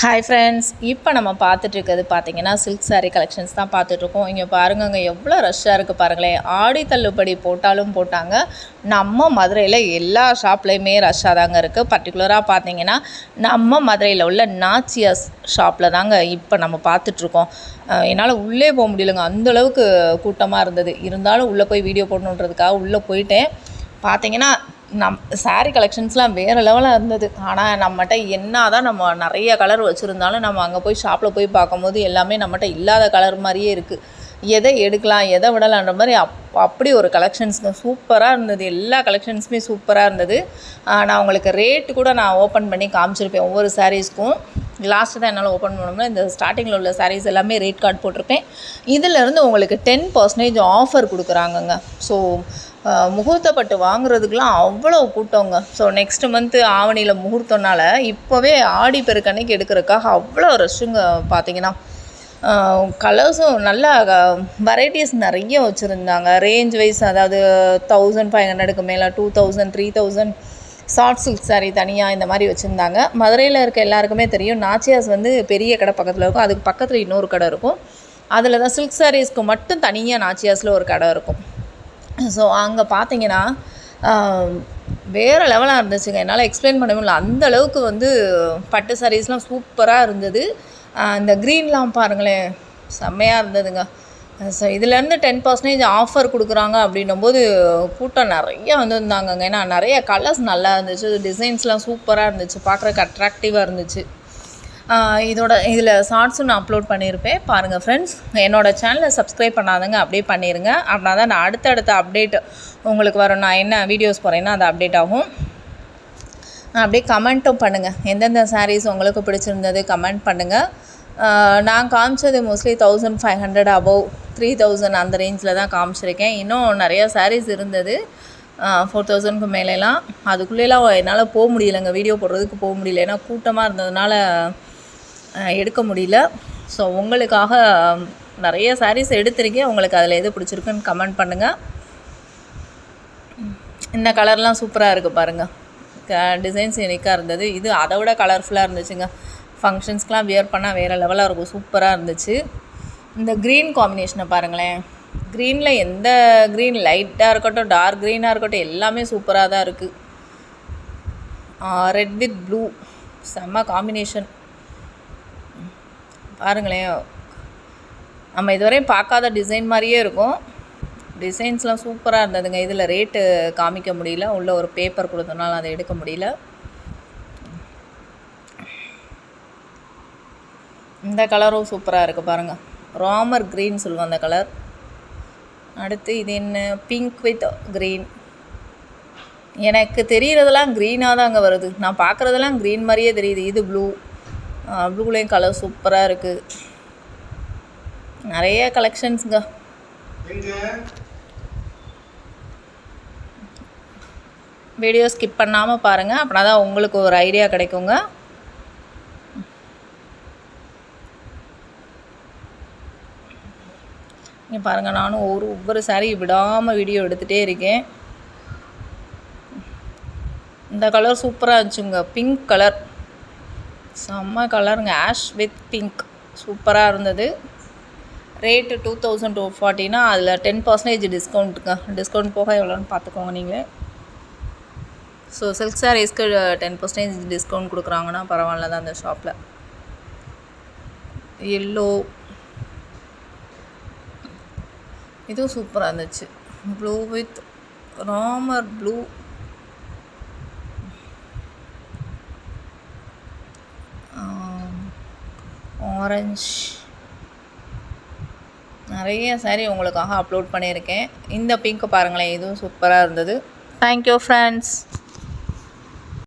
Hi friends, இப்போ நம்ம பார்த்துட்ருக்கிறது பார்த்தீங்கன்னா சில்க் சாரீ கலெக்ஷன்ஸ் தான் பார்த்துட்ருக்கோம். இங்கே பாருங்கங்க எவ்வளோ ரஷ்ஷாக இருக்குது பாருங்களேன். ஆடி தள்ளுபடி போட்டாலும் போட்டாங்க, நம்ம மதுரையில் எல்லா ஷாப்லேயுமே ரஷ்ஷாக தாங்க இருக்குது. பர்டிகுலராக பார்த்தீங்கன்னா நம்ம மதுரையில் உள்ள நாச்சியாஸ் ஷாப்பில் தாங்க இப்போ நம்ம பார்த்துட்ருக்கோம். என்னால் உள்ளே போக முடியலைங்க, அந்தளவுக்கு கூட்டமாக இருந்தது. இருந்தாலும் உள்ளே போய் வீடியோ போடணுன்றதுக்காக உள்ளே போயிட்டேன். பார்த்தீங்கன்னா சாரீ கலெக்ஷன்ஸ்லாம் வேறு லெவலாக இருந்தது. ஆனால் நம்மகிட்ட என்ன தான் நம்ம நிறைய கலர் வச்சுருந்தாலும் நம்ம அங்கே போய் ஷாப்பில் போய் பார்க்கும்போது எல்லாமே நம்மகிட்ட இல்லாத கலர் மாதிரியே இருக்குது. எதை எடுக்கலாம் எதை விடலான்ற மாதிரி அப்படி ஒரு கலெக்ஷன்ஸுங்க சூப்பராக இருந்தது. எல்லா கலெக்ஷன்ஸுமே சூப்பராக இருந்தது. நான் உங்களுக்கு ரேட்டு கூட நான் ஓப்பன் பண்ணி காமிச்சிருப்பேன் ஒவ்வொரு சாரீஸ்க்கும். லாஸ்ட்டு தான் என்னால் ஓப்பன் பண்ணோம்னா இந்த ஸ்டார்டிங்கில் உள்ள சாரீஸ் எல்லாமே ரேட் கார்டு போட்டிருப்பேன். இதிலேருந்து உங்களுக்கு 10% ஆஃபர் கொடுக்குறாங்கங்க. ஸோ முகூர்த்தப்பட்டு வாங்குறதுக்கெலாம் அவ்வளோ கூட்டங்க. ஸோ நெக்ஸ்ட் மந்த்து ஆவணியில் முகூர்த்தம்னால இப்போவே ஆடி பெருக்கன்னைக்கு எடுக்கிறதுக்காக அவ்வளோ ரஷ்ஷுங்க. பார்த்தீங்கன்னா கலர்ஸும் நல்லா வெரைட்டிஸ் நிறைய வச்சுருந்தாங்க. ரேஞ்ச் வைஸ், அதாவது 1500க்கு மேலே 2000 3000 சாஃப்ட் சில்க் சாரீ தனியாக இந்த மாதிரி வச்சுருந்தாங்க. மதுரையில் இருக்க எல்லாருக்குமே தெரியும், நாச்சியாஸ் வந்து பெரிய கடை பக்கத்தில் இருக்கும். அதுக்கு பக்கத்தில் இன்னொரு கடை இருக்கும். அதில் தான் சில்க் சாரீஸ்க்கு மட்டும் தனியாக நாச்சியாஸில் ஒரு கடை இருக்கும். ஸோ அங்கே பார்த்தீங்கன்னா வேறு லெவலாக இருந்துச்சுங்க. என்னால் எக்ஸ்பிளைன் பண்ண முடியல, அந்தளவுக்கு வந்து பட்டு சாரீஸ்லாம் சூப்பராக இருந்தது. இந்த க்ரீன்லாம் பாருங்களேன், செம்மையாக இருந்ததுங்க. ஸோ இதுலேருந்து 10% ஆஃபர் கொடுக்குறாங்க அப்படின்னும்போது கூட்டம் நிறையா வந்துருந்தாங்கங்க. ஏன்னா நிறைய கலர்ஸ் நல்லா இருந்துச்சு, டிசைன்ஸ்லாம் சூப்பராக இருந்துச்சு, பார்க்குறக்கு அட்ராக்டிவாக இருந்துச்சு. இதில் ஷார்ட்ஸும் நான் அப்லோட் பண்ணியிருப்பேன், பாருங்கள் ஃப்ரெண்ட்ஸ். என்னோடய சேனலை சப்ஸ்கிரைப் பண்ணாதங்க அப்படியே பண்ணிடுங்க. அப்படின்னா தான் நான் அடுத்தடுத்த அப்டேட் உங்களுக்கு வரும். நான் என்ன வீடியோஸ் போகிறேன்னா அது அப்டேட் ஆகும். அப்படியே கமெண்ட்டும் பண்ணுங்கள், எந்தெந்த சாரீஸ் உங்களுக்கு பிடிச்சிருந்தது கமெண்ட் பண்ணுங்கள். நான் காமிச்சது மோஸ்ட்லி 1500 அபவ் 3000 அந்த ரேஞ்சில் தான் காமிச்சிருக்கேன். இன்னும் நிறையா சாரீஸ் இருந்தது 4000க்கு மேலேலாம். அதுக்குள்ளேலாம் என்னால் போக முடியலைங்க, வீடியோ போடுறதுக்கு போக முடியல. ஏன்னா கூட்டமாக இருந்ததுனால எடுக்க முடியல. ஸோ உங்களுக்காக நிறைய சாரீஸ் எடுத்திருக்கேன். உங்களுக்கு அதில் எது பிடிச்சிருக்குன்னு கமெண்ட் பண்ணுங்கள். இந்த கலர்லாம் சூப்பராக இருக்குது பாருங்கள், டிசைன்ஸ் யூனிக்காக இருந்தது. இது அதை விட கலர்ஃபுல்லாக இருந்துச்சுங்க. ஃபங்க்ஷன்ஸ்க்கெலாம் வியர் பண்ணால் வேறு லெவலாக இருக்கும், சூப்பராக இருந்துச்சு. இந்த க்ரீன் காம்பினேஷனை பாருங்களேன். க்ரீனில் எந்த க்ரீன், லைட்டாக இருக்கட்டும் டார்க் க்ரீனாக இருக்கட்டும், எல்லாமே சூப்பராக தான் இருக்குது. ரெட் வித் ப்ளூ செம்ம காம்பினேஷன் பாருங்களேன். நம்ம இதுவரையும் பார்க்காத டிசைன் மாதிரியே இருக்கும். டிசைன்ஸ்லாம் சூப்பராக இருந்ததுங்க. இதில் ரேட்டு காமிக்க முடியல, உள்ள ஒரு பேப்பர் கொடுத்தனால அதை எடுக்க முடியல. இந்த கலரும் சூப்பராக இருக்குது பாருங்கள், ராமர் க்ரீன் சொல்லுவோம் அந்த கலர். அடுத்து இது என்ன, பிங்க் வித் க்ரீன். எனக்கு தெரிகிறதெல்லாம் க்ரீனாக தான் அங்கே வருது, நான் பார்க்குறதெல்லாம் க்ரீன் மாதிரியே தெரியுது. இது ப்ளூ, ப்ளூலேயும் கலர் சூப்பராக இருக்குது. நிறைய கலெக்ஷன்ஸுங்க. வீடியோ ஸ்கிப் பண்ணாமல் பாருங்கள், அப்படின்னா தான் உங்களுக்கு ஒரு ஐடியா கிடைக்குங்க. இங்கே பாருங்கள், நானும் ஒவ்வொரு சாரீ விடாமல் வீடியோ எடுத்துகிட்டே இருக்கேன். இந்த கலர் சூப்பராக இருந்துச்சுங்க, பிங்க் கலர், செம்ம கலருங்க. ஆஷ் வித் பிங்க் சூப்பராக இருந்தது. ரேட்டு 2240. அதில் 10% டிஸ்கவுண்ட்டுங்க. டிஸ்கவுண்ட் போக எவ்வளோன்னு பார்த்துக்கோங்க நீங்களே. ஸோ சில்க் சாரீஸ்க்கு 10% டிஸ்கவுண்ட் கொடுக்குறாங்கன்னா பரவாயில்ல தான் அந்த ஷாப்பில். எல்லோ, இதுவும் சூப்பராக இருந்துச்சு. Blue with Ramar blue, orange, நிறைய சாரீ உங்களுக்காக அப்லோட் பண்ணியிருக்கேன். இந்த பிங்க் பாருங்களேன், இதுவும் சூப்பராக இருந்தது. Thank you friends.